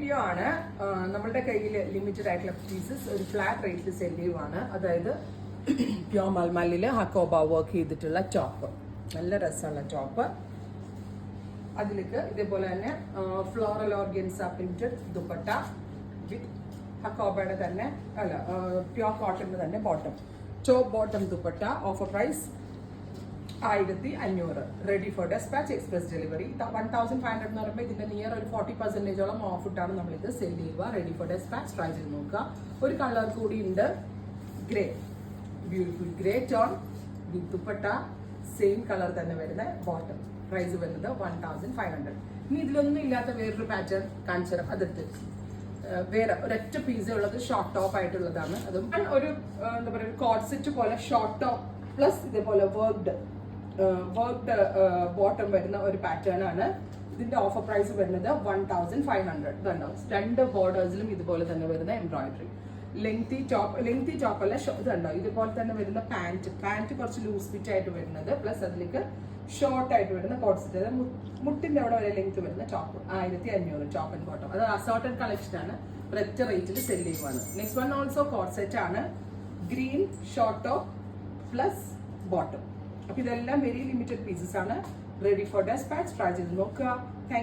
Video ആണ്. നമ്മളുടെ കയ്യിൽ ലിമിറ്റഡ് ആയിട്ടുള്ള പീസസ് ഒരു ഫ്ലാറ്റ് റേറ്റിൽ സെല് ചെയ്യുവാണ്. അതായത് പ്യോർ മൽമല്ലിൽ ഹക്കോബ വർക്ക് ചെയ്തിട്ടുള്ള ടോപ്പ്, നല്ല രസമുള്ള ടോപ്പ്. അതിലേക്ക് ഇതേപോലെ തന്നെ floral organza printed dupatta with ഹക്കോബയുടെ തന്നെ അല്ല പ്യോർ കോട്ടണിന്റെ തന്നെ bottom, top bottom dupatta. Offer price 1500. Ready for despatch, express delivery. 1500 എന്ന് പറയുമ്പോൾ ഇതിന്റെ നിയർ ഒരു 40% ഓഫ് ഇട്ടാണ് നമ്മളിത് സെല് ചെയ്യുക. റെഡി ഫോർ ഡെസ്പാച്ച്, ട്രൈ ചെയ്ത് നോക്കുക. ഒരു കളർ കൂടി ഉണ്ട്, ഗ്രേ, ബ്യൂട്ടിഫുൾ ഗ്രേ ടോൺ വിത്ത് ദുപ്പട്ട, സെയിം കളർ തന്നെ വരുന്ന ബോട്ടം. പ്രൈസ് വരുന്നത് 1500. ഇനി ഇതിലൊന്നും ഇല്ലാത്ത വേറൊരു പാറ്റേൺ കാണിച്ചു തരാം. അതെടുത്ത് വേറെ ഒരൊറ്റ പീസേ ഉള്ളത്, ഷോർട്ട് ടോപ്പ് ആയിട്ടുള്ളതാണ്. അതും ഒരു എന്താ പറയുക കോഡ് സെറ്റ് പോലെ ഷോർട്ട് ടോപ്പ് പ്ലസ് ഇതേപോലെ വർക്ക്ഡ് ബോട്ടം വരുന്ന ഒരു പാറ്റേൺ ആണ്. ഇതിന്റെ ഓഫർ പ്രൈസ് വരുന്നത് 1500. ഇതുണ്ടാവും രണ്ട് ബോർഡേഴ്സിലും ഇതുപോലെ തന്നെ വരുന്ന എംബ്രോയിഡറി. ലെങ്തി ടോപ്പ് അല്ല, ഇതുണ്ടാവും ഇതുപോലെ തന്നെ വരുന്ന പാന്റ് കുറച്ച് ലൂസ് ഫിറ്റ് ആയിട്ട് വരുന്നത്, പ്ലസ് അതിലേക്ക് ഷോർട്ട് ആയിട്ട് വരുന്ന കോഡ് സെറ്റ്, അതായത് മുട്ടിന്റെ അവിടെ വരെ ലെങ്ത് വരുന്ന ടോപ്പ്. 1500 top and bottom. അത് അസോർട്ടഡ് കളക്ഷൻ ആണ്, ഒരൊറ്റ റേറ്റിൽ സെല് ചെയ്യുവാണ്. Next one also code set ആണ്, green short top plus bottom. അപ്പൊ ഇതെല്ലാം വെരി ലിമിറ്റഡ് പീസസ് ആണ്. റെഡി ഫോർ ഡെസ്പാച്ച്, ട്രൈ ചെയ്ത് നോക്കുക. താങ്ക്